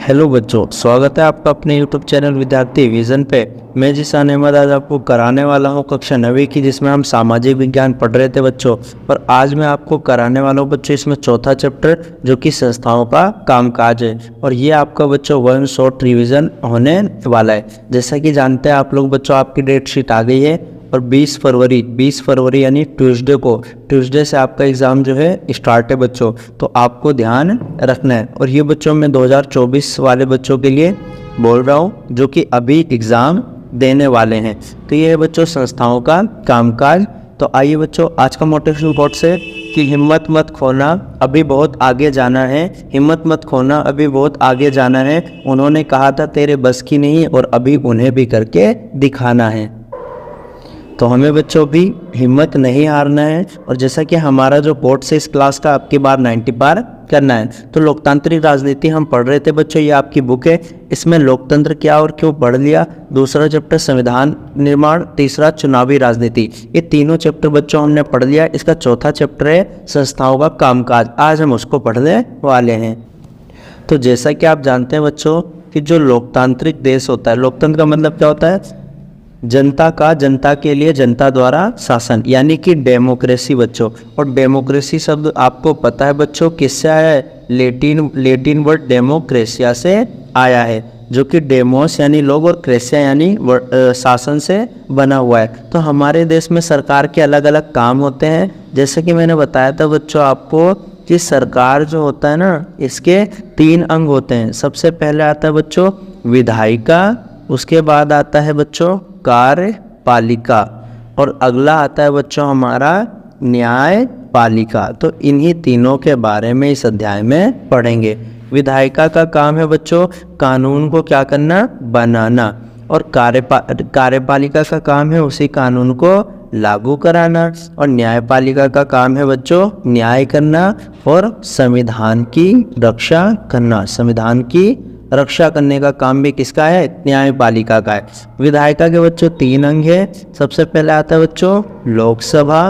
Hello बच्चों, स्वागत है आपका अपने YouTube चैनल विद्यार्थी विजन पे। मैं जिसान अहमद आज आपको कराने वाला हूँ कक्षा 9वीं की, जिसमें हम सामाजिक विज्ञान पढ़ रहे थे बच्चों। और आज मैं आपको कराने वाला हूँ बच्चों इसमें चौथा चैप्टर, जो कि संस्थाओं का कामकाज है। और ये आपका बच्चों वन शॉर्ट रिवीजन होने वाला है। जैसा कि जानते हैं आप लोग बच्चों, आपकी डेट शीट आ गई है और 20 फरवरी यानी ट्यूसडे से आपका एग्ज़ाम जो है स्टार्ट है बच्चों। तो आपको ध्यान रखना है। और ये बच्चों मैं 2024 वाले बच्चों के लिए बोल रहा हूँ, जो कि अभी एग्ज़ाम देने वाले हैं। तो ये है बच्चों संस्थाओं का कामकाज। तो आइए बच्चों, आज का मोटिवेशनल कोट से कि हिम्मत मत खोना, अभी बहुत आगे जाना है। हिम्मत मत खोना, अभी बहुत आगे जाना है। उन्होंने कहा था तेरे बस की नहीं, और अभी उन्हें भी करके दिखाना है। तो हमें बच्चों भी हिम्मत नहीं हारना है। और जैसा कि हमारा जो कोर्स है इस क्लास का, आपकी बार 90 पार करना है। तो लोकतांत्रिक राजनीति हम पढ़ रहे थे बच्चों, ये आपकी बुक है। इसमें लोकतंत्र क्या और क्यों पढ़ लिया। दूसरा चैप्टर संविधान निर्माण, तीसरा चुनावी राजनीति। ये तीनों चैप्टर बच्चों हमने पढ़ लिया। इसका चौथा चैप्टर है संस्थाओं का कामकाज। आज हम उसको पढ़ने वाले हैं। तो जैसा कि आप जानते हैं बच्चों कि जो लोकतांत्रिक देश होता है, लोकतंत्र का मतलब क्या होता है, जनता का जनता के लिए जनता द्वारा शासन, यानी कि डेमोक्रेसी बच्चों। और डेमोक्रेसी शब्द आपको पता है बच्चों किससे आया है, लेटिन वर्ड डेमोक्रेसिया से आया है, जो कि डेमोस यानी लोग और क्रेसिया यानी शासन से बना हुआ है। तो हमारे देश में सरकार के अलग अलग काम होते हैं। जैसे कि मैंने बताया था बच्चों आपको कि सरकार जो होता है ना, इसके 3 अंग होते हैं। सबसे पहले आता है बच्चों विधायिका, उसके बाद आता है बच्चों कार्यपालिका, और अगला आता है बच्चों हमारा न्यायपालिका। तो इन्हीं तीनों के बारे में इस अध्याय में पढ़ेंगे। विधायिका का काम है बच्चों कानून को क्या करना, बनाना। और कार्यपालिका का काम है उसी कानून को लागू कराना। और न्यायपालिका का काम है बच्चों न्याय करना और संविधान की रक्षा करना। संविधान की रक्षा करने का काम भी किसका है, न्यायपालिका का है। विधायिका के बच्चों 3 अंग है। सबसे पहले आता है बच्चों लोकसभा,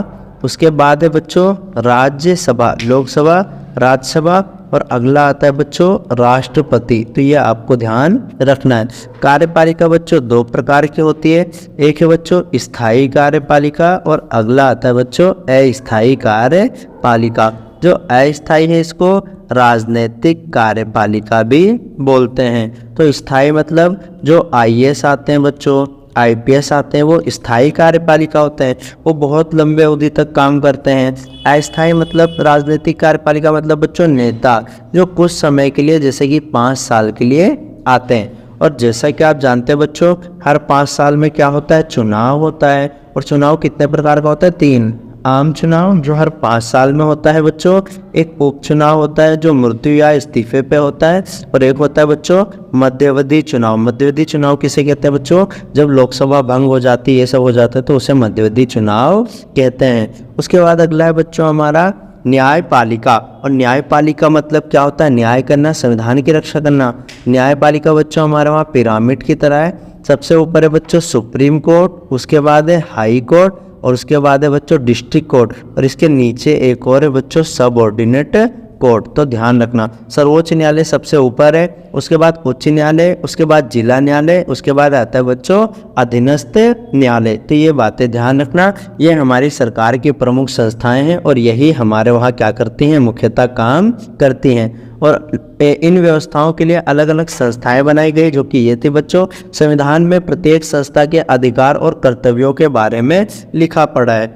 उसके बाद है बच्चों राज्यसभा, लोकसभा राज्यसभा, और अगला आता है बच्चों राष्ट्रपति। तो ये आपको ध्यान रखना है। कार्यपालिका बच्चों 2 प्रकार की होती है। एक है बच्चों स्थायी कार्यपालिका, और अगला आता है बच्चों अस्थायी कार्यपालिका। जो अस्थायी है इसको राजनीतिक कार्यपालिका भी बोलते हैं। तो स्थायी मतलब जो IAS आते हैं बच्चों, IPS आते हैं, वो स्थायी कार्यपालिका होते हैं, वो बहुत लंबे अवधि तक काम करते हैं। अस्थायी मतलब राजनीतिक कार्यपालिका मतलब बच्चों नेता, जो कुछ समय के लिए जैसे कि 5 साल के लिए आते हैं। और जैसा कि आप जानते हैं बच्चों, हर 5 साल में क्या होता है, चुनाव होता है। और चुनाव कितने प्रकार का होता है, 3। आम चुनाव जो हर 5 साल में होता है बच्चों, एक उपचुनाव होता है जो मृत्यु या इस्तीफे पे होता है, और एक होता है बच्चों मध्यावधि चुनाव। मध्यावधि चुनाव किसे कहते हैं बच्चों, जब लोकसभा भंग हो जाती है, ये सब हो जाता है, तो उसे मध्यावधि चुनाव कहते हैं। उसके बाद अगला है बच्चों हमारा न्यायपालिका। और न्यायपालिका मतलब क्या होता है, न्याय करना, संविधान की रक्षा करना। न्यायपालिका बच्चों हमारे वहाँ पिरामिड की तरह है। सबसे ऊपर है बच्चों सुप्रीम कोर्ट, उसके बाद है हाई कोर्ट, और उसके बाद है बच्चों डिस्ट्रिक्ट कोर्ट, और इसके नीचे एक और है बच्चों सब ऑर्डिनेट कोर्ट। तो ध्यान रखना, सर्वोच्च न्यायालय सबसे ऊपर है, उसके बाद उच्च न्यायालय, उसके बाद जिला न्यायालय, उसके बाद आता है बच्चों अधीनस्थ न्यायालय। तो ये बातें ध्यान रखना। ये हमारी सरकार की प्रमुख संस्थाएं हैं, और यही हमारे वहाँ क्या करती हैं, मुख्यतः काम करती हैं। और इन व्यवस्थाओं के लिए अलग अलग संस्थाएं बनाई गई, जो कि ये थी बच्चों, संविधान में प्रत्येक संस्था के अधिकार और कर्तव्यों के बारे में लिखा पड़ा है।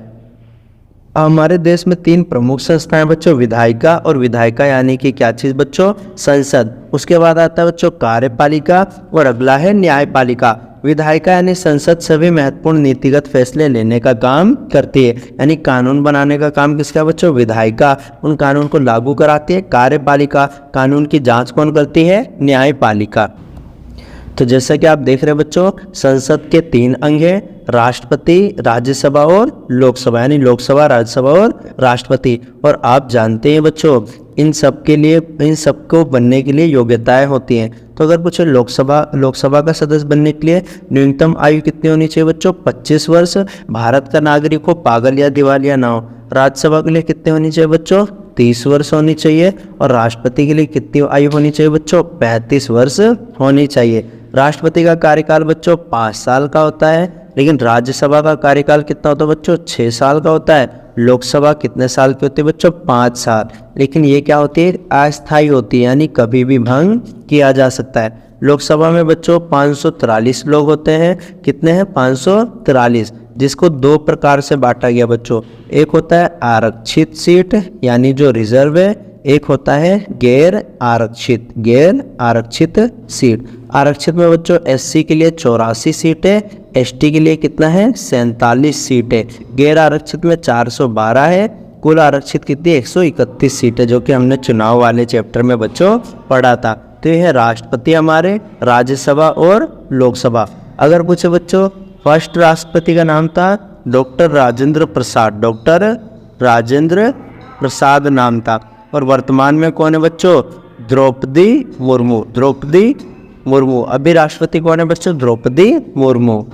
हमारे देश में 3 प्रमुख संस्थाएं बच्चों, विधायिका, और विधायिका यानी कि क्या चीज़ बच्चों, संसद। उसके बाद आता है बच्चों कार्यपालिका, और अगला है न्यायपालिका। विधायिका यानी संसद सभी महत्वपूर्ण नीतिगत फैसले लेने का काम करती है, यानी कानून बनाने का काम किसका बच्चों, विधायिका, उन कानून को लागू कराती है। कार्यपालिका कानून की जांच कौन करती है, न्यायपालिका। तो जैसा कि आप देख रहे हैं बच्चों, संसद के 3 अंग हैं, राष्ट्रपति, राज्यसभा और लोकसभा, यानी लोकसभा, राज्यसभा और राष्ट्रपति। और आप जानते हैं बच्चों, इन सब के लिए, इन सबको बनने के लिए योग्यताएं होती हैं। तो अगर पूछे लोकसभा का सदस्य बनने के लिए न्यूनतम आयु कितनी होनी चाहिए बच्चों, 25 वर्ष। भारत का नागरिक हो, पागल या दिवालिया ना हो। राज्यसभा के लिए कितने होनी चाहिए बच्चों, 30 वर्ष होनी चाहिए और राष्ट्रपति के लिए कितनी आयु होनी चाहिए बच्चों? 35 वर्ष होनी चाहिए। राष्ट्रपति का कार्यकाल बच्चों 5 साल का होता है, लेकिन राज्यसभा का कार्यकाल कितना होता है बच्चों? 6 साल का होता है। लोकसभा कितने साल की होती है बच्चों? 5 साल। लेकिन ये क्या होती है? अस्थायी होती है, यानी कभी भी भंग किया जा सकता है। लोकसभा में बच्चों 543 लोग होते हैं। कितने हैं? 543, जिसको 2 प्रकार से बांटा गया बच्चों। एक होता है आरक्षित सीट, यानी जो रिजर्व है। एक होता है गैर आरक्षित सीट। आरक्षित में बच्चों एससी के लिए 84 सीट है, एसटी के लिए कितना है? 47 सीट है। गैर आरक्षित में 412 है। कुल आरक्षित कितनी? 131 सीट है, जो कि हमने चुनाव वाले चैप्टर में बच्चों पढ़ा था। तो यह है राष्ट्रपति हमारे, राज्यसभा और लोकसभा। अगर पूछे बच्चों फर्स्ट राष्ट्रपति का नाम था डॉक्टर राजेंद्र प्रसाद नाम था। और वर्तमान में कौन है बच्चों? द्रौपदी मुर्मू। अभी राष्ट्रपति कौन है बच्चों? द्रौपदी मुर्मू।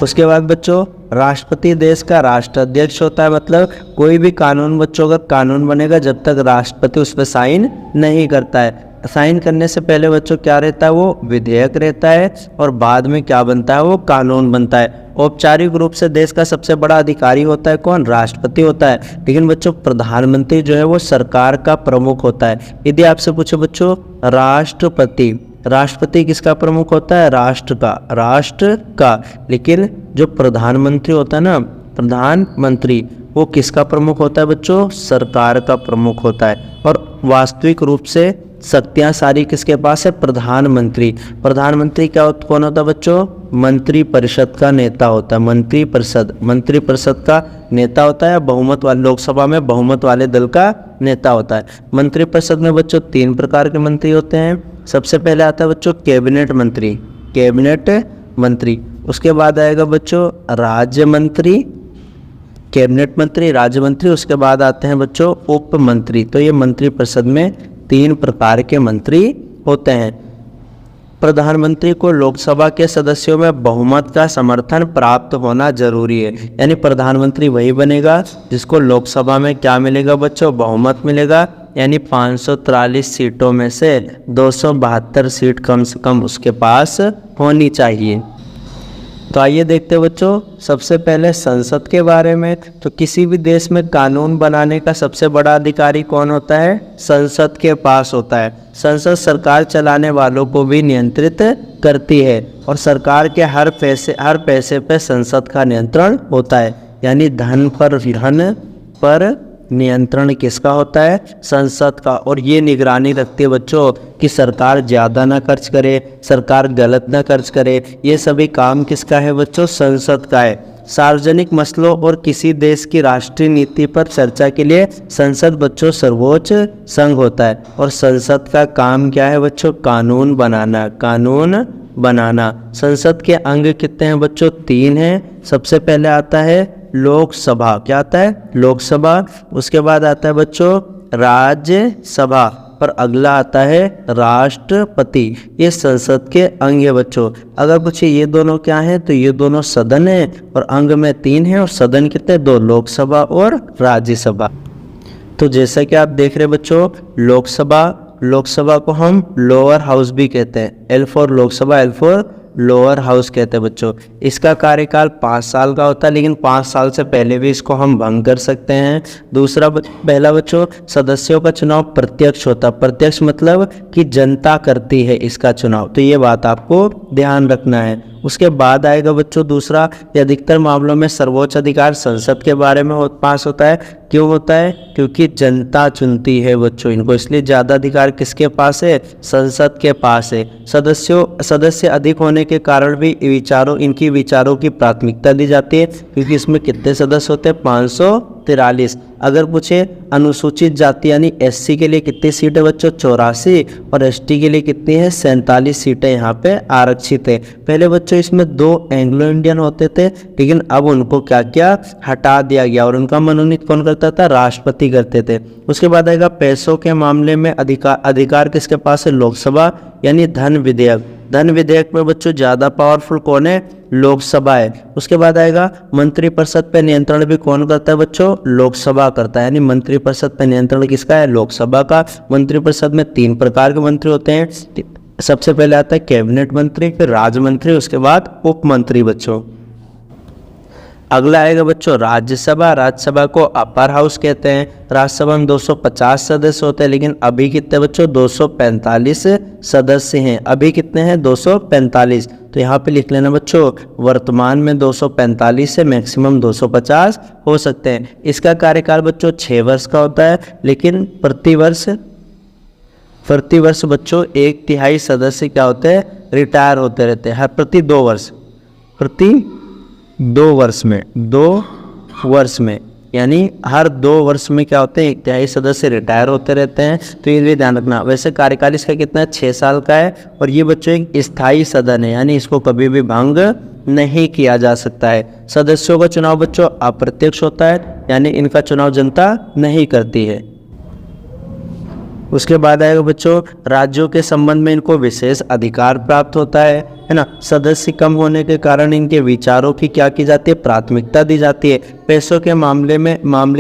उसके बाद बच्चों राष्ट्रपति देश का राष्ट्राध्यक्ष होता है। मतलब कोई भी कानून बच्चों अगर कानून बनेगा जब तक राष्ट्रपति उस पर साइन नहीं करता है। साइन करने से पहले बच्चों क्या रहता है? वो विधेयक रहता है, और बाद में क्या बनता है? वो कानून बनता है। औपचारिक रूप से देश का सबसे बड़ा अधिकारी होता है कौन? राष्ट्रपति होता है। लेकिन बच्चों प्रधानमंत्री जो है वो सरकार का प्रमुख होता है। यदि आपसे पूछे बच्चों राष्ट्रपति किसका प्रमुख होता है? राष्ट्र का। लेकिन जो प्रधानमंत्री होता है ना, प्रधानमंत्री, वो किसका प्रमुख होता है बच्चों? सरकार का प्रमुख होता है। और वास्तविक रूप से शक्तियां सारी किसके पास है? प्रधानमंत्री। प्रधानमंत्री कौन होता है बच्चों? मंत्रिपरिषद का नेता होता है। मंत्रिपरिषद का नेता होता है। बहुमत वाले, लोकसभा में बहुमत वाले दल का नेता होता है। मंत्रिपरिषद में बच्चों 3 प्रकार के मंत्री होते हैं। सबसे पहले आता है बच्चों कैबिनेट मंत्री। उसके बाद आएगा बच्चों राज्य मंत्री। उसके बाद आते हैं बच्चों उप मंत्री। तो ये मंत्रिपरिषद में 3 प्रकार के मंत्री होते हैं। प्रधानमंत्री को लोकसभा के सदस्यों में बहुमत का समर्थन प्राप्त होना जरूरी है। यानी प्रधानमंत्री वही बनेगा जिसको लोकसभा में क्या मिलेगा बच्चों? बहुमत मिलेगा। यानी 543 सीटों में से 272 सीट कम से कम उसके पास होनी चाहिए। तो आइए देखते हैं बच्चों सबसे पहले संसद के बारे में। तो किसी भी देश में कानून बनाने का सबसे बड़ा अधिकारी कौन होता है? संसद के पास होता है। संसद सरकार चलाने वालों को भी नियंत्रित करती है, और सरकार के हर पैसे पे संसद का नियंत्रण होता है। यानी धन पर नियंत्रण किसका होता है? संसद का। और ये निगरानी रखती है बच्चों कि सरकार ज़्यादा ना खर्च करे, सरकार गलत ना खर्च करे। ये सभी काम किसका है बच्चों? संसद का है। सार्वजनिक मसलों और किसी देश की राष्ट्रीय नीति पर चर्चा के लिए संसद बच्चों सर्वोच्च संघ होता है। और संसद का काम क्या है बच्चों? कानून बनाना। संसद के अंग कितने हैं बच्चों? 3 हैं। सबसे पहले आता है लोकसभा। क्या आता है? लोकसभा। उसके बाद आता है बच्चों राज्यसभा, पर अगला आता है राष्ट्रपति। ये संसद के अंग है बच्चों। अगर पूछे ये दोनों क्या हैं, तो ये दोनों सदन है, और अंग में 3 हैं, और सदन कितने? 2, लोकसभा और राज्यसभा। तो जैसा कि आप देख रहे बच्चों, लोकसभा को हम लोअर हाउस भी कहते हैं। L for Lok Sabha, L for lower house कहते हैं बच्चों। इसका कार्यकाल 5 साल का होता है, लेकिन 5 साल से पहले भी इसको हम भंग कर सकते हैं। पहला बच्चों सदस्यों का चुनाव प्रत्यक्ष होता है। प्रत्यक्ष मतलब कि जनता करती है इसका चुनाव। तो ये बात आपको ध्यान रखना है। उसके बाद आएगा बच्चों दूसरा, अधिकतर मामलों में सर्वोच्च अधिकार संसद के बारे में पास होता है। क्यों होता है? क्योंकि जनता चुनती है बच्चों इनको, इसलिए ज़्यादा अधिकार किसके पास है? संसद के पास है। सदस्य अधिक होने के कारण भी इनकी विचारों की प्राथमिकता दी जाती है, क्योंकि इसमें कितने सदस्य होते हैं? 543। अगर पूछे अनुसूचित जाति यानी SC के लिए कितनी सीटें बच्चों? 84, और ST के लिए कितनी है? 47 सीटें यहाँ पे आरक्षित है। पहले बच्चों इसमें 2 एंग्लो इंडियन होते थे, लेकिन अब उनको क्या हटा दिया गया, और उनका मनोनीत कौन करता था? राष्ट्रपति करते थे। उसके बाद आएगा पैसों के मामले में अधिकार किसके पास है? लोकसभा। यानी धन विधेयक, धन विधेयक में बच्चों ज़्यादा पावरफुल कौन है? लोकसभा है। उसके बाद आएगा मंत्रिपरिषद पे नियंत्रण भी कौन करता है बच्चों? लोकसभा करता है। यानी मंत्रिपरिषद पे नियंत्रण किसका है? लोकसभा का। मंत्रिपरिषद में 3 प्रकार के मंत्री होते हैं। सबसे पहले आता है कैबिनेट मंत्री, फिर राज्य मंत्री, उसके बाद उप मंत्री बच्चों। अगला आएगा बच्चों राज्यसभा। राज्यसभा को अपर हाउस कहते हैं। राज्यसभा में 250 सदस्य होते हैं, लेकिन अभी कितने बच्चों? 245 सदस्य हैं। अभी कितने हैं? 245। तो यहाँ पे लिख लेना बच्चों, वर्तमान में 245 से मैक्सिमम 250 हो सकते हैं। इसका कार्यकाल बच्चों 6 वर्ष का होता है, लेकिन प्रति वर्ष बच्चों 1/3 सदस्य क्या होते हैं? रिटायर होते रहते हैं। हर प्रति 2 वर्ष में यानी हर 2 वर्ष में क्या होते हैं? 1/3 सदस्य रिटायर होते रहते हैं। तो ये भी ध्यान रखना। वैसे कार्यकाल इसका कितना है? 6 साल का है। और ये बच्चों एक स्थायी सदन है, यानी इसको कभी भी भंग नहीं किया जा सकता है। सदस्यों का चुनाव बच्चों अप्रत्यक्ष होता है, यानी इनका चुनाव जनता नहीं करती है। उसके बाद आएगा बच्चों राज्यों के संबंध में इनको विशेष अधिकार प्राप्त होता है ना। सदस्य कम होने के कारण इनके विचारों की क्या की जाती है? प्राथमिकता दी जाती है। पैसों के मामले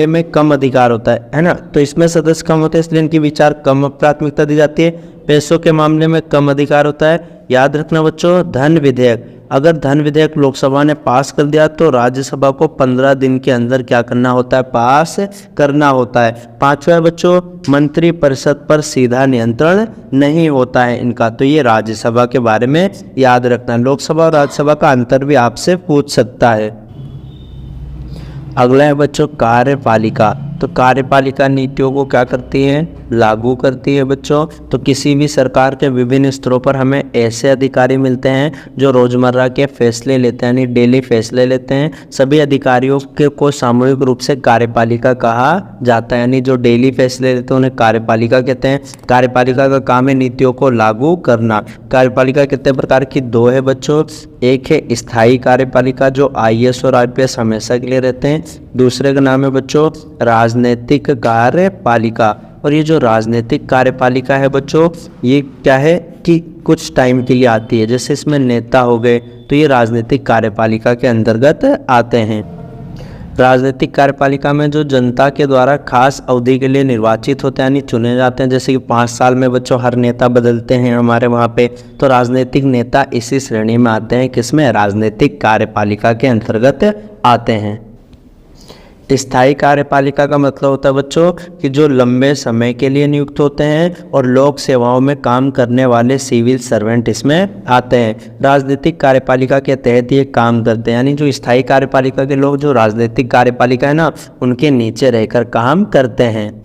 में कम अधिकार होता है ना। तो इसमें सदस्य कम होते हैं, इसलिए इनकी विचार कम प्राथमिकता दी जाती है। पैसों के मामले में कम अधिकार होता है। याद रखना बच्चों, धन विधेयक, अगर धन विधेयक लोकसभा ने पास कर दिया तो राज्यसभा को 15 दिन के अंदर क्या करना होता है? पास करना होता है। 5वां बच्चों मंत्रिपरिषद पर सीधा नियंत्रण नहीं होता है इनका। तो ये राज्यसभा के बारे में याद रखना। लोकसभा और राज्यसभा का अंतर भी आपसे पूछ सकता है। अगला है बच्चों कार्यपालिका। तो कार्यपालिका नीतियों को क्या करती है? लागू करती है बच्चों। तो किसी भी सरकार के विभिन्न स्तरों पर हमें ऐसे अधिकारी मिलते हैं जो रोजमर्रा के फैसले लेते हैं, यानी डेली फैसले लेते हैं। सभी अधिकारियों को सामूहिक रूप से कार्यपालिका कहा जाता है, यानी जो डेली फैसले लेते हैं उन्हें कार्यपालिका कहते हैं। कार्यपालिका का काम है नीतियों को लागू करना। कार्यपालिका कितने प्रकार की? 2 है बच्चों। एक है स्थायी कार्यपालिका जो IAS और IPS हमेशा के लिए रहते हैं। दूसरे का नाम है बच्चों राजनीतिक कार्यपालिका। और ये जो राजनीतिक कार्यपालिका है बच्चों, ये क्या है कि कुछ टाइम के लिए आती है। जैसे इसमें नेता हो गए तो ये राजनीतिक कार्यपालिका के अंतर्गत आते हैं। राजनीतिक कार्यपालिका में जो जनता के द्वारा खास अवधि के लिए निर्वाचित होते हैं, यानी चुने जाते हैं। जैसे कि 5 साल में बच्चों हर नेता बदलते हैं हमारे वहाँ पे। तो राजनीतिक नेता इसी श्रेणी में आते हैं, किसमें? राजनीतिक कार्यपालिका के अंतर्गत आते हैं। स्थायी कार्यपालिका का मतलब होता है बच्चों कि जो लंबे समय के लिए नियुक्त होते हैं और लोक सेवाओं में काम करने वाले सिविल सर्वेंट इसमें आते हैं। राजनीतिक कार्यपालिका के तहत ये काम करते हैं, यानी जो स्थायी कार्यपालिका के लोग जो राजनीतिक कार्यपालिका है ना, उनके नीचे रहकर काम करते हैं।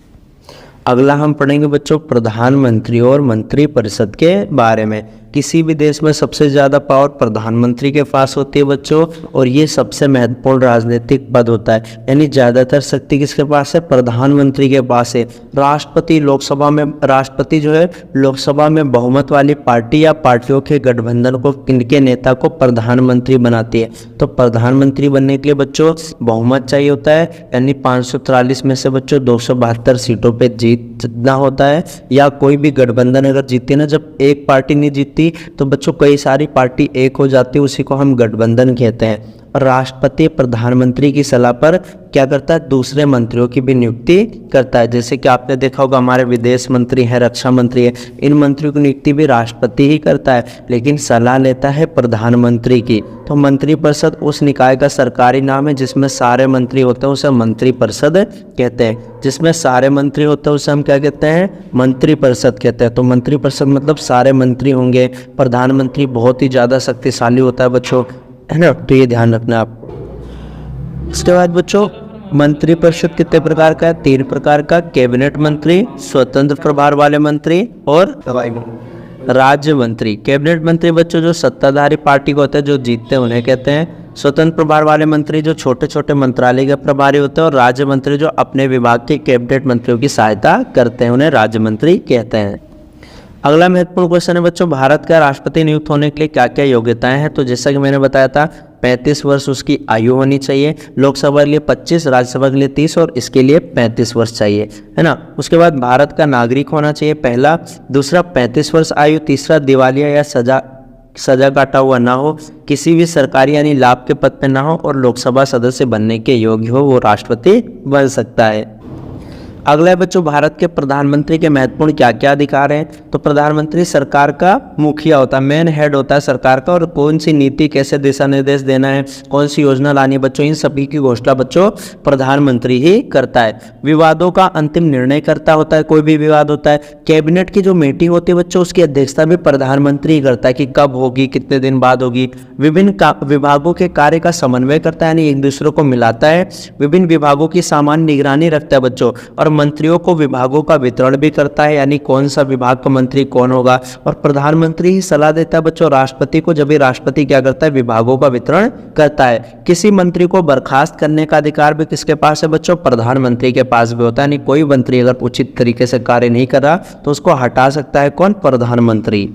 अगला हम पढ़ेंगे बच्चों प्रधानमंत्री और मंत्रिपरिषद के बारे में। किसी भी देश में सबसे ज़्यादा पावर प्रधानमंत्री के पास होती है बच्चों, और ये सबसे महत्वपूर्ण राजनीतिक पद होता है। यानी ज़्यादातर शक्ति किसके पास है? प्रधानमंत्री के पास है। राष्ट्रपति जो है लोकसभा में बहुमत वाली पार्टी या पार्टियों के गठबंधन को, इनके नेता को प्रधानमंत्री बनाती है। तो प्रधानमंत्री बनने के लिए बच्चों बहुमत चाहिए होता है, यानी 543 में से बच्चों 272 सीटों पर जीतना होता है। या कोई भी गठबंधन अगर जीती ना, जब एक पार्टी नहीं जीतती तो बच्चों कई सारी पार्टी एक हो जाती है, उसी को हम गठबंधन कहते हैं। राष्ट्रपति प्रधानमंत्री की सलाह पर क्या करता है? दूसरे मंत्रियों की भी नियुक्ति करता है। जैसे कि आपने देखा होगा हमारे विदेश मंत्री है, रक्षा मंत्री है, इन मंत्रियों की नियुक्ति भी राष्ट्रपति ही करता है, लेकिन सलाह लेता है प्रधानमंत्री की। तो मंत्रिपरिषद उस निकाय का सरकारी नाम है जिसमें सारे मंत्री होते हैं, उसे मंत्रिपरिषद कहते हैं। जिसमें सारे मंत्री होते हैं उसे हम क्या कहते हैं? मंत्रिपरिषद कहते हैं। तो मंत्रिपरिषद मतलब सारे मंत्री होंगे। प्रधानमंत्री बहुत ही ज़्यादा शक्तिशाली होता है बच्चों, है ना। तो ये ध्यान रखना आप। इसके बाद बच्चों मंत्रिपरिषद कितने प्रकार का है? 3 प्रकार का। कैबिनेट मंत्री, स्वतंत्र प्रभार वाले मंत्री और राज्य मंत्री। कैबिनेट मंत्री बच्चों जो सत्ताधारी पार्टी को होते हैं, जो जीतते हैं, उन्हें कहते हैं। स्वतंत्र प्रभार वाले मंत्री जो छोटे छोटे मंत्रालय के प्रभारी होते हैं, और राज्य मंत्री जो अपने विभाग के कैबिनेट मंत्रियों की सहायता करते हैं, उन्हें राज्य मंत्री कहते हैं। अगला महत्वपूर्ण क्वेश्चन है बच्चों भारत का राष्ट्रपति नियुक्त होने के लिए क्या क्या योग्यताएं हैं? तो जैसा कि मैंने बताया था 35 वर्ष उसकी आयु होनी चाहिए। लोकसभा के लिए 25, राज्यसभा के लिए 30 और इसके लिए 35 वर्ष चाहिए, है ना। उसके बाद भारत का नागरिक होना चाहिए पहला। दूसरा 35 वर्ष आयु। तीसरा दिवालिया या सजा सजा काटा हुआ ना हो, किसी भी सरकारी यानी लाभ के पद पे ना हो और लोकसभा सदस्य बनने के योग्य हो, वो राष्ट्रपति बन सकता है। अगला है बच्चों, भारत के प्रधानमंत्री के महत्वपूर्ण क्या क्या अधिकार हैं। तो प्रधानमंत्री सरकार का मुखिया होता है, मेन हेड होता है सरकार का, और कौन सी नीति कैसे दिशा निर्देश देना है, कौन सी योजना लानी है बच्चों, इन सभी की घोषणा बच्चों प्रधानमंत्री ही करता है। विवादों का अंतिम निर्णय करता होता है, कोई भी विवाद होता है। कैबिनेट की जो मीटिंग होती है बच्चों, उसकी अध्यक्षता भी प्रधानमंत्री ही करता है कि कब होगी, कितने दिन बाद होगी। विभिन्न विभागों के कार्य का समन्वय करता है, यानी एक दूसरे को मिलाता है। विभिन्न विभागों की सामान्य निगरानी रखता है बच्चों, और मंत्रियों को विभागों का वितरण भी करता है, यानी कौन सा विभाग का मंत्री कौन होगा। और प्रधानमंत्री ही सलाह देता है बच्चों राष्ट्रपति को, जब भी राष्ट्रपति क्या करता है, विभागों का वितरण करता है। किसी मंत्री को बर्खास्त करने का अधिकार भी किसके पास है बच्चों, प्रधानमंत्री के पास भी होता है, यानी कोई मंत्री अगर उचित तरीके से कार्य नहीं कर रहा तो उसको हटा सकता है कौन, प्रधानमंत्री।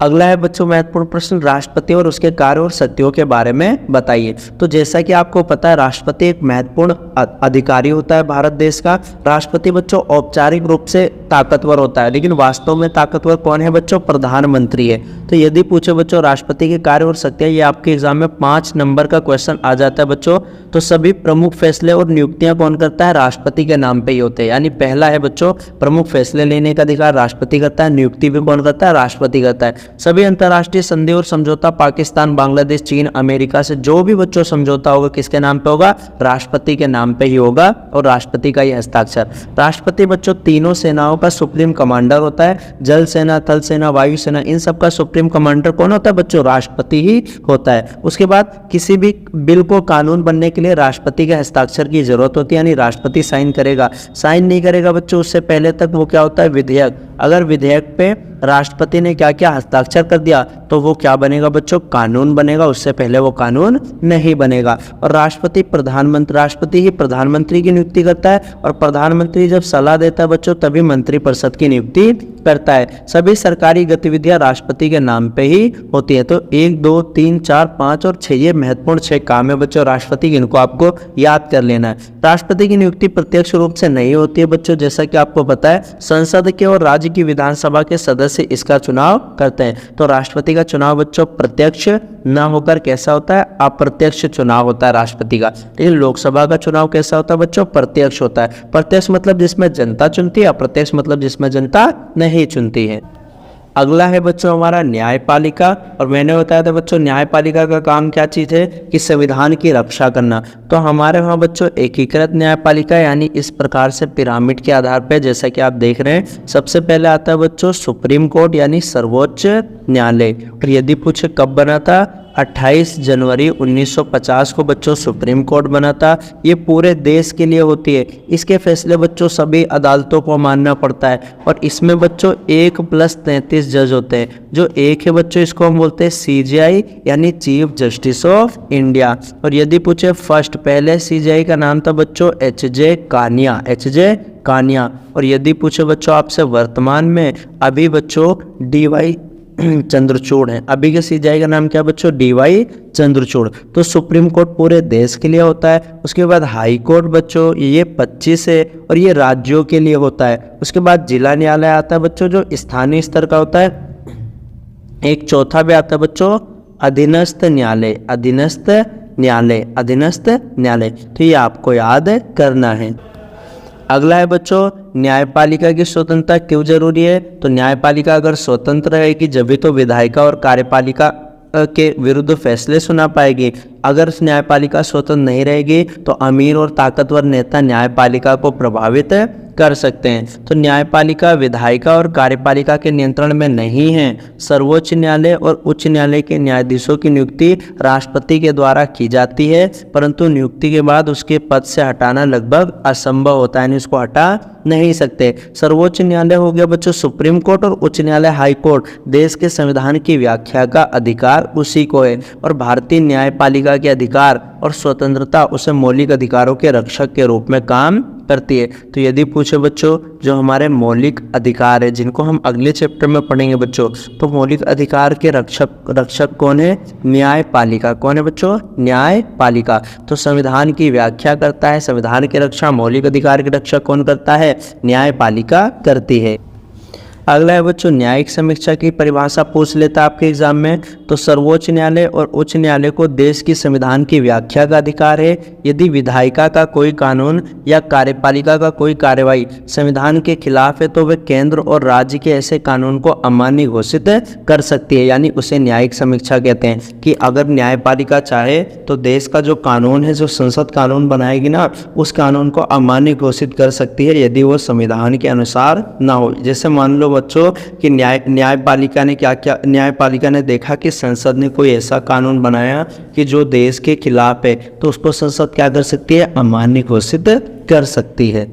अगला है बच्चों महत्वपूर्ण प्रश्न, राष्ट्रपति और उसके कार्य और शक्तियों के बारे में बताइए। तो जैसा कि आपको पता है, राष्ट्रपति एक महत्वपूर्ण अधिकारी होता है भारत देश का। राष्ट्रपति बच्चों औपचारिक रूप से ताकतवर होता है, लेकिन वास्तव में ताकतवर कौन है बच्चों, प्रधानमंत्री है। तो यदि पूछे बच्चों राष्ट्रपति के कार्य और शक्तियाँ, ये आपके एग्जाम में 5 नंबर का क्वेश्चन आ जाता है बच्चों। तो सभी प्रमुख फैसले और नियुक्तियां कौन करता है, राष्ट्रपति के नाम पे ही होते हैं। यानी पहला है बच्चों, प्रमुख फैसले लेने का अधिकार राष्ट्रपति करता है, नियुक्ति भी कौन करता है, राष्ट्रपति करता है। सभी अंतर्राष्ट्रीय संधि और समझौता पाकिस्तान, बांग्लादेश, चीन, अमेरिका से जो भी बच्चों समझौता होगा किसके नाम पे होगा, राष्ट्रपति के नाम पे ही होगा, और राष्ट्रपति का ही हस्ताक्षर। राष्ट्रपति बच्चों तीनों सेनाओं का सुप्रीम कमांडर होता है, जल सेना, थल सेना, वायु सेना, इन सब का सुप्रीम कमांडर कौन होता है बच्चों, राष्ट्रपति ही होता है। उसके बाद किसी भी बिल को कानून बनने के लिए राष्ट्रपति के हस्ताक्षर की जरूरत होती है, यानी राष्ट्रपति साइन करेगा। साइन नहीं करेगा बच्चों उससे पहले तक वो क्या होता है, विधेयक। अगर विधेयक पे राष्ट्रपति ने क्या क्या हस्ताक्षर कर दिया तो वो क्या बनेगा बच्चों, कानून बनेगा, उससे पहले वो कानून नहीं बनेगा। और राष्ट्रपति ही प्रधानमंत्री की नियुक्ति करता है, और प्रधानमंत्री जब सलाह देता है बच्चों तभी मंत्रिपरिषद की नियुक्ति करता है। सभी सरकारी गतिविधियां राष्ट्रपति के नाम पे ही होती है। तो 1, 2, 3, 4, 5 और 6 ये महत्वपूर्ण 6 काम है बच्चों राष्ट्रपति की, इनको आपको याद कर लेना है। राष्ट्रपति की नियुक्ति प्रत्यक्ष रूप से नहीं होती है बच्चों, जैसा कि आपको पता है संसद के और राज्य की विधानसभा के सदस्य इसका चुनाव करते हैं। तो राष्ट्रपति का चुनाव बच्चों प्रत्यक्ष ना होकर कैसा होता है, अप्रत्यक्ष चुनाव होता है राष्ट्रपति का। लेकिन लोकसभा का चुनाव कैसा होता है बच्चों, प्रत्यक्ष होता है। प्रत्यक्ष मतलब जिसमें जनता चुनती है, अप्रत्यक्ष मतलब जिसमें जनता नहीं चुनती है। अगला है बच्चों हमारा न्यायपालिका, और मैंने बताया था बच्चों न्यायपालिका का काम क्या चीज़ है कि संविधान की रक्षा करना। तो हमारे वहाँ बच्चों एकीकृत न्यायपालिका, यानी इस प्रकार से पिरामिड के आधार पर जैसा कि आप देख रहे हैं, सबसे पहले आता है बच्चों सुप्रीम कोर्ट यानी सर्वोच्च न्यायालय। और यदि पूछे कब बना था, 28 जनवरी 1950 को बच्चों सुप्रीम कोर्ट बना था। ये पूरे देश के लिए होती है, इसके फैसले बच्चों सभी अदालतों को मानना पड़ता है। और इसमें बच्चों 1+33 जज होते हैं। जो एक है बच्चों इसको हम बोलते हैं CJI यानी चीफ जस्टिस ऑफ इंडिया। और यदि पूछे फर्स्ट, पहले CJI का नाम था बच्चों HJ कानिया। और यदि पूछे बच्चों आपसे वर्तमान में, अभी बच्चों DY चंद्रचूड़ है। अभी के CJI का नाम क्या बच्चों, DY चंद्रचूड़। तो सुप्रीम कोर्ट पूरे देश के लिए होता है। उसके बाद हाई कोर्ट बच्चों ये 25 है, और ये राज्यों के लिए होता है। उसके बाद जिला न्यायालय आता है बच्चों जो स्थानीय स्तर का होता है। एक चौथा भी आता है बच्चों अधीनस्थ न्यायालय। तो ये आपको याद करना है। अगला है बच्चों न्यायपालिका की स्वतंत्रता क्यों जरूरी है। तो न्यायपालिका अगर स्वतंत्र रहेगी जब भी तो विधायिका और कार्यपालिका के विरुद्ध फैसले सुना पाएगी। अगर न्यायपालिका स्वतंत्र नहीं रहेगी तो अमीर और ताकतवर नेता न्यायपालिका को प्रभावित कर सकते हैं। तो न्यायपालिका विधायिका और कार्यपालिका के नियंत्रण में नहीं है। सर्वोच्च न्यायालय और उच्च न्यायालय के न्यायाधीशों की नियुक्ति राष्ट्रपति के द्वारा की जाती है, परंतु नियुक्ति के बाद उसके पद से हटाना लगभग असंभव होता है, इसको हटा नहीं सकते। सर्वोच्च न्यायालय हो गया बच्चों सुप्रीम कोर्ट, और उच्च न्यायालय हाई कोर्ट। देश के संविधान की व्याख्या का अधिकार उसी को है, और भारतीय न्यायपालिका के अधिकार और स्वतंत्रता उसे मौलिक अधिकारों के रक्षक के रूप में काम करती है। तो यदि पूछे बच्चों जो हमारे मौलिक अधिकार है जिनको हम अगले चैप्टर में पढ़ेंगे बच्चों, तो मौलिक अधिकार के रक्षक कौन है, न्यायपालिका। कौन है बच्चों, न्यायपालिका। तो संविधान की व्याख्या करता है, संविधान की रक्षा, मौलिक अधिकार की रक्षा कौन करता है, न्यायपालिका करती है। अगला है बच्चों न्यायिक समीक्षा की परिभाषा पूछ लेता है आपके एग्जाम में। तो सर्वोच्च न्यायालय और उच्च न्यायालय को देश की संविधान की व्याख्या का अधिकार है। यदि विधायिका का कोई कानून या कार्यपालिका का कोई कार्यवाही संविधान के खिलाफ है तो वे केंद्र और राज्य के ऐसे कानून को अमान्य घोषित कर सकती है, यानी उसे न्यायिक समीक्षा कहते हैं। कि अगर न्यायपालिका चाहे तो देश का जो कानून है, जो संसद कानून बनाएगी ना, उस कानून को अमान्य घोषित कर सकती है यदि वो संविधान के अनुसार ना हो। जैसे मान लो बच्चों कि न्यायपालिका ने देखा कि संसद ने कोई ऐसा कानून बनाया कि जो देश के खिलाफ है, तो उसको संसद क्या कर सकती है, अमान्य घोषित कर सकती है।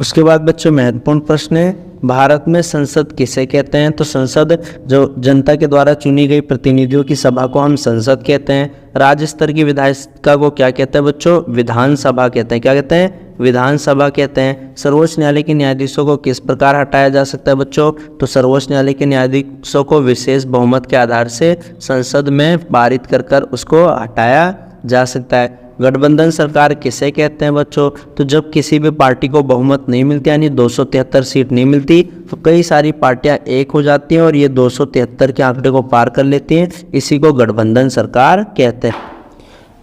उसके बाद बच्चों महत्वपूर्ण प्रश्न है, भारत में संसद किसे कहते हैं? तो संसद जो जनता के द्वारा चुनी गई प्रतिनिधियों की सभा को हम संसद कहते हैं। राज्य स्तर की विधायिका को क्या कहते हैं बच्चों? विधानसभा कहते हैं। क्या कहते हैं? विधानसभा कहते हैं। सर्वोच्च न्यायालय के न्यायाधीशों को किस प्रकार हटाया जा सकता है बच्चों? तो सर्वोच्च न्यायालय के न्यायाधीशों को विशेष बहुमत के आधार से संसद में पारित कर उसको हटाया जा सकता है। गठबंधन सरकार किसे कहते हैं बच्चों? तो जब किसी भी पार्टी को बहुमत नहीं मिलती, यानी 273 सीट नहीं मिलती, तो कई सारी पार्टियां एक हो जाती हैं और ये 273 के आंकड़े को पार कर लेती हैं। इसी को गठबंधन सरकार कहते हैं।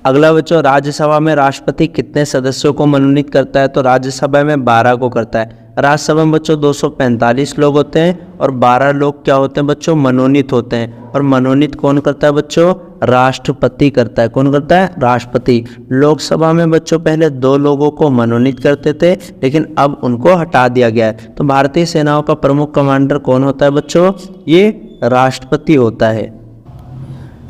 अगला बच्चों, राज्यसभा में राष्ट्रपति कितने सदस्यों को मनोनीत करता है? तो राज्यसभा में 12 को करता है। राज्यसभा में बच्चों 245 लोग होते हैं और 12 लोग क्या होते हैं बच्चों? मनोनीत होते हैं। और मनोनीत कौन करता है बच्चों? राष्ट्रपति करता है। कौन करता है? राष्ट्रपति। लोकसभा में बच्चों पहले 2 लोगों को मनोनीत करते थे, लेकिन अब उनको हटा दिया गया है। तो भारतीय सेनाओं का प्रमुख कमांडर कौन होता है बच्चों? ये राष्ट्रपति होता है।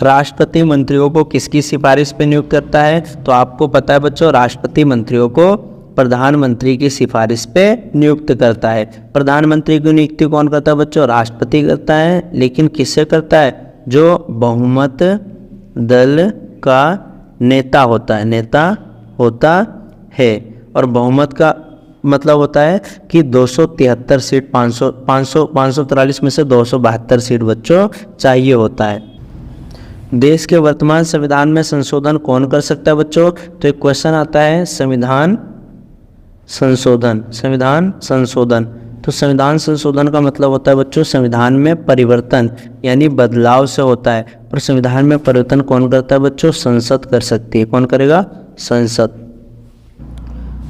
राष्ट्रपति मंत्रियों को किसकी सिफारिश पे नियुक्त करता है? तो आपको पता है बच्चों, राष्ट्रपति मंत्रियों को प्रधानमंत्री की सिफारिश पे नियुक्त करता है। प्रधानमंत्री की नियुक्ति कौन करता है बच्चों? राष्ट्रपति करता है। लेकिन किससे करता है? जो बहुमत दल का नेता होता है, नेता होता है। और बहुमत का मतलब होता है कि 273 सीट, 543 में से 272 सीट बच्चों चाहिए होता है। देश के वर्तमान संविधान में संशोधन कौन कर सकता है बच्चों? तो एक क्वेश्चन आता है, संविधान संशोधन। संविधान संशोधन, तो संविधान संशोधन का मतलब होता है बच्चों संविधान में परिवर्तन, यानी बदलाव से होता है। और संविधान में परिवर्तन कौन करता है बच्चों? संसद कर सकती है। कौन करेगा? संसद।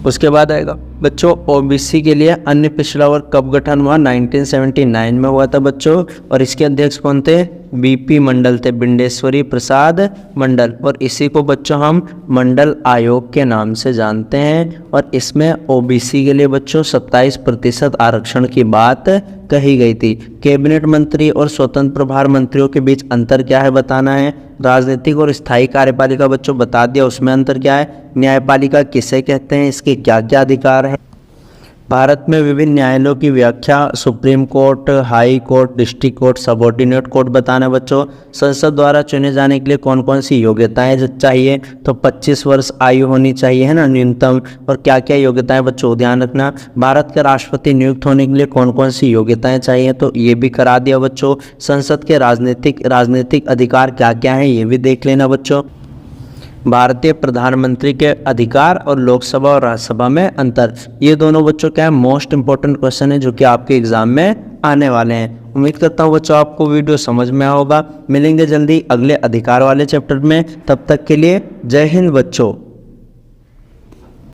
उसके बाद आएगा बच्चों ओबीसी के लिए अन्य पिछड़ा वर्ग कब गठन हुआ? 1979 में हुआ था बच्चों। और इसके अध्यक्ष कौन थे? बीपी मंडल थे, बिंडेश्वरी प्रसाद मंडल। और इसी को बच्चों हम मंडल आयोग के नाम से जानते हैं। और इसमें ओबीसी के लिए बच्चों 27% आरक्षण की बात कही गई थी। कैबिनेट मंत्री और स्वतंत्र प्रभार मंत्रियों के बीच अंतर क्या है बताना है। राजनीतिक और स्थायी कार्यपालिका बच्चों बता दिया, उसमें अंतर क्या है। न्यायपालिका किसे कहते हैं, इसके क्या क्या अधिकार हैं। भारत में विभिन्न न्यायालयों की व्याख्या, supreme court, high court, district court, subordinate court बताना बच्चों। संसद द्वारा चुने जाने के लिए कौन कौन सी योग्यताएं चाहिए? तो 25 वर्ष आयु होनी चाहिए, है ना, न्यूनतम। और क्या क्या योग्यताएं बच्चों ध्यान रखना। भारत के राष्ट्रपति नियुक्त होने के लिए कौन कौन सी योग्यताएं चाहिए? तो ये भी करा दिया बच्चों। संसद के राजनीतिक अधिकार क्या क्या हैं, ये भी देख लेना बच्चों। भारतीय प्रधानमंत्री के अधिकार और लोकसभा और राज्यसभा में अंतर, ये दोनों बच्चों क्या है, मोस्ट इंपॉर्टेंट क्वेश्चन है जो कि आपके एग्जाम में आने वाले हैं। उम्मीद करता हूँ बच्चों आपको वीडियो समझ में आया होगा। मिलेंगे जल्दी अगले अधिकार वाले चैप्टर में, तब तक के लिए जय हिंद बच्चों।